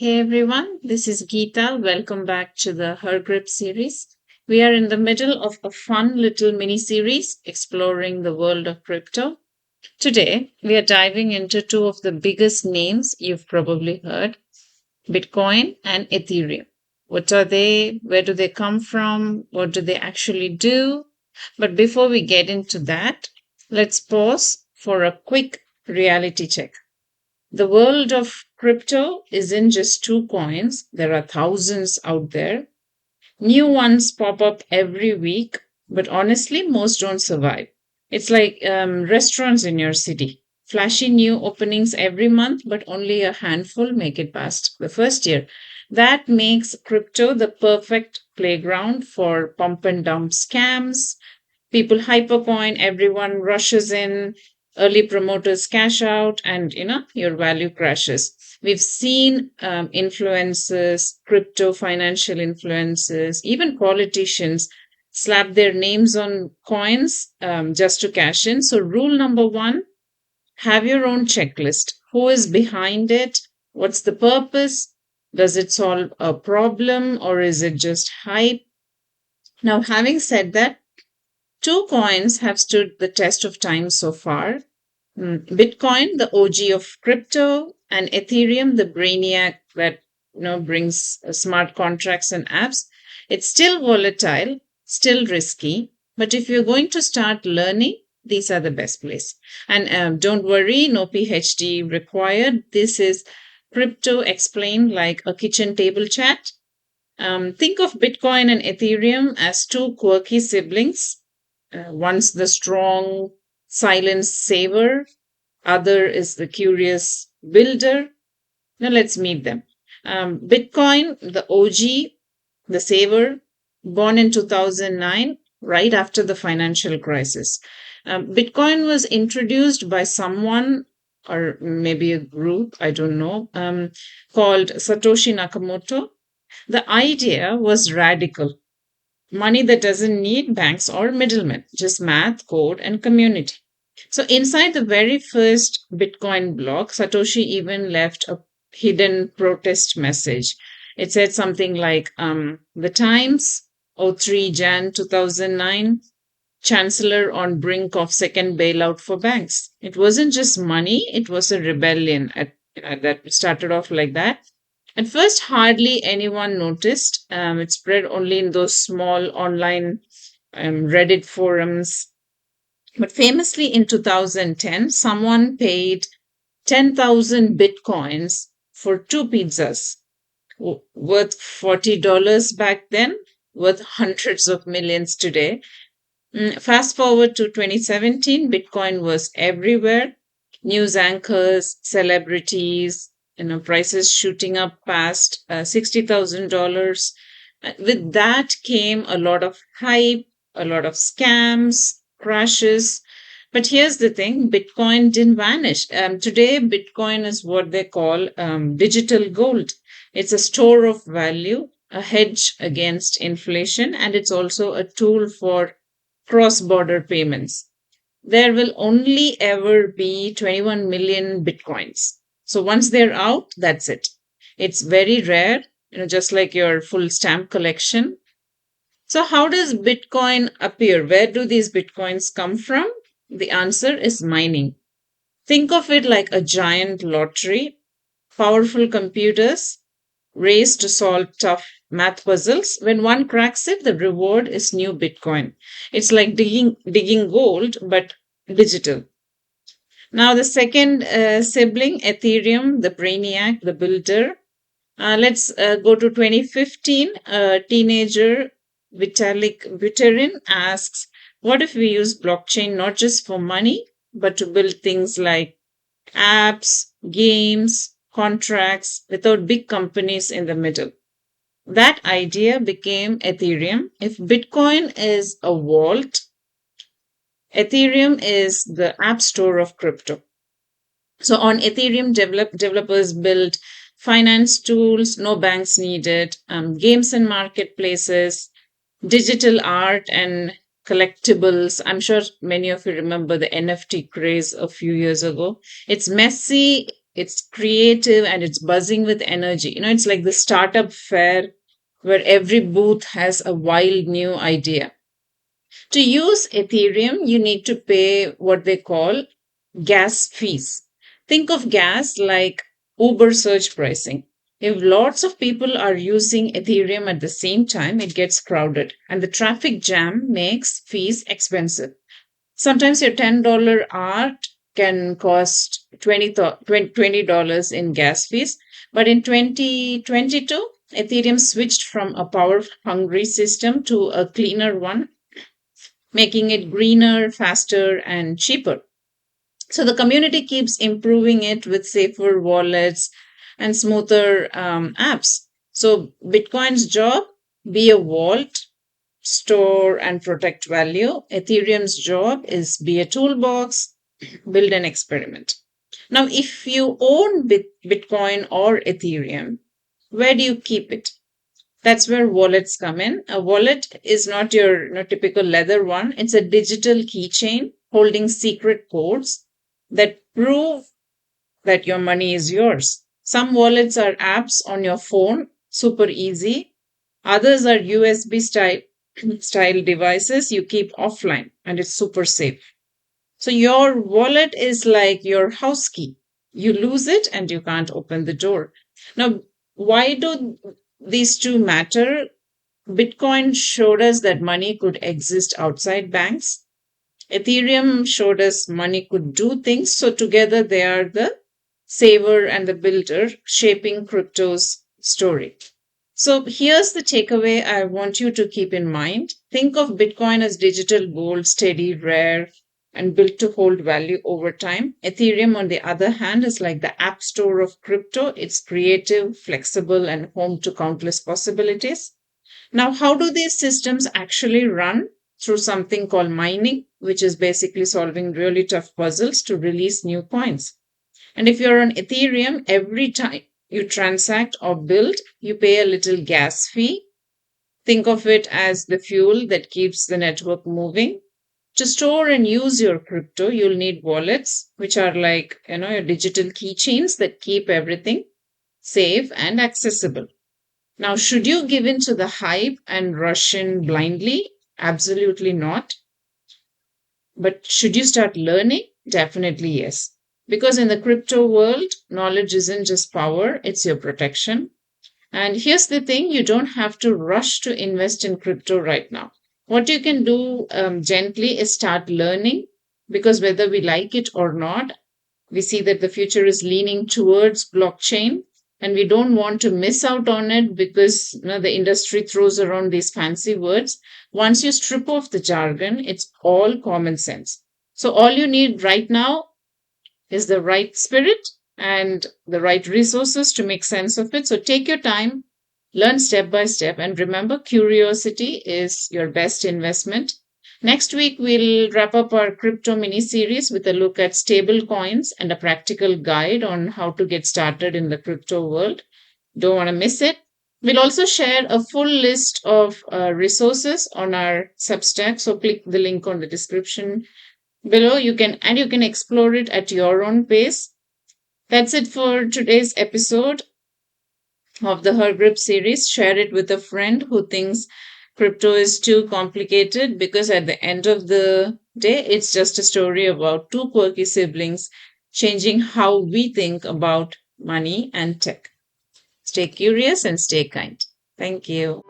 Hey everyone, this is Geetha. Welcome back to the HerGrip series. We are in the middle of a fun little mini series exploring the world of crypto. Today, we are diving into two of the biggest names you've probably heard, Bitcoin and Ethereum. What are they? Where do they come from? What do they actually do? But before we get into that, let's pause for a quick reality check. The world of crypto isn't just two coins, there are thousands out there. New ones pop up every week, but honestly, most don't survive. It's like restaurants in your city. Flashy new openings every month, but only a handful make it past the first year. That makes crypto the perfect playground for pump and dump scams. People hypercoin, everyone rushes in, early promoters cash out, and your value crashes. We've seen influencers, crypto financial influencers, even politicians slap their names on coins just to cash in. So rule number one, have your own checklist. Who is behind it? What's the purpose? Does it solve a problem, or is it just hype? Now, having said that, two coins have stood the test of time so far. Bitcoin, the OG of crypto, and Ethereum, the Brainiac that brings smart contracts and apps. It's still volatile, still risky, but if you're going to start learning, these are the best place. And don't worry, no PhD required. This is crypto explained like a kitchen table chat. Think of Bitcoin and Ethereum as two quirky siblings. One's the strong, silent saver, other is the curious builder. Now let's meet them. Bitcoin, the OG, the saver, born in 2009, right after the financial crisis. Bitcoin was introduced by someone or maybe a group, I don't know, called Satoshi Nakamoto. The idea was radical: money that doesn't need banks or middlemen, just math, code, and community. So, inside the very first Bitcoin block, Satoshi even left a hidden protest message. It said something like, The Times, 03 Jan 2009, Chancellor on brink of second bailout for banks. It wasn't just money, it was a rebellion that started off like that. At first, hardly anyone noticed. It spread only in those small online Reddit forums. But famously, in 2010, someone paid 10,000 bitcoins for two pizzas, worth $40 back then, worth hundreds of millions today. Fast forward to 2017, Bitcoin was everywhere. News anchors, celebrities, prices shooting up past $60,000. With that came a lot of hype, a lot of scams, crashes. But here's the thing: Bitcoin didn't vanish. Today, Bitcoin is what they call digital gold. It's a store of value, a hedge against inflation, and it's also a tool for cross border payments. There will only ever be 21 million bitcoins. So once they're out, that's it. It's very rare, just like your full stamp collection. So, how does Bitcoin appear? Where do these bitcoins come from? The answer is mining. Think of it like a giant lottery. Powerful computers race to solve tough math puzzles. When one cracks it, the reward is new Bitcoin. It's like digging gold, but digital. Now, the second sibling, Ethereum, the Brainiac, the builder. Let's go to 2015. A teenager, Vitalik Buterin, asks, what if we use blockchain not just for money, but to build things like apps, games, contracts without big companies in the middle? That idea became Ethereum. If Bitcoin is a vault, Ethereum is the app store of crypto. So on Ethereum, developers build finance tools, no banks needed, games and marketplaces, digital art and collectibles. I'm sure many of you remember the NFT craze a few years ago. It's messy, It's creative and it's buzzing with energy. It's like the startup fair where every booth has a wild new idea. To use Ethereum, you need to pay what they call gas fees. Think of gas like Uber surge pricing. If lots of people are using Ethereum at the same time, it gets crowded and the traffic jam makes fees expensive. Sometimes your $10 art can cost $20 in gas fees. But in 2022, Ethereum switched from a power hungry system to a cleaner one, making it greener, faster, and cheaper. So the community keeps improving it with safer wallets and smoother apps. So Bitcoin's job, be a vault, store and protect value. Ethereum's job is be a toolbox, build an experiment. Now, if you own Bitcoin or Ethereum, where do you keep it? That's where wallets come in. A wallet is not your typical leather one. It's a digital keychain holding secret codes that prove that your money is yours. Some wallets are apps on your phone, super easy. Others are USB style devices you keep offline and it's super safe. So your wallet is like your house key. You lose it and you can't open the door. Now, why do these two matter? Bitcoin showed us that money could exist outside banks. Ethereum showed us money could do things. So together they are the saver and the builder shaping crypto's story. So here's the takeaway I want you to keep in mind. Think of Bitcoin as digital gold, steady, rare, and built to hold value over time. Ethereum, on the other hand, is like the app store of crypto. It's creative, flexible, and home to countless possibilities. Now, how do these systems actually run? Through something called mining, which is basically solving really tough puzzles to release new coins. And if you're on Ethereum, every time you transact or build, you pay a little gas fee. Think of it as the fuel that keeps the network moving. To store and use your crypto, you'll need wallets, which are like, your digital keychains that keep everything safe and accessible. Now, should you give in to the hype and rush in blindly? Absolutely not. But should you start learning? Definitely yes. Because in the crypto world, knowledge isn't just power, it's your protection. And here's the thing, you don't have to rush to invest in crypto right now. What you can do gently is start learning, because whether we like it or not, we see that the future is leaning towards blockchain and we don't want to miss out on it because the industry throws around these fancy words. Once you strip off the jargon, it's all common sense. So all you need right now is the right spirit and the right resources to make sense of it. So take your time, learn step by step, and remember curiosity is your best investment. Next week, we'll wrap up our crypto mini series with a look at stable coins and a practical guide on how to get started in the crypto world. Don't want to miss it. We'll also share a full list of resources on our Substack. So click the link on the description below. You can explore it at your own pace. That's it for today's episode of the HerGrip series. Share it with a friend who thinks crypto is too complicated, because at the end of the day, it's just a story about two quirky siblings changing how we think about money and tech. Stay curious and stay kind. Thank you.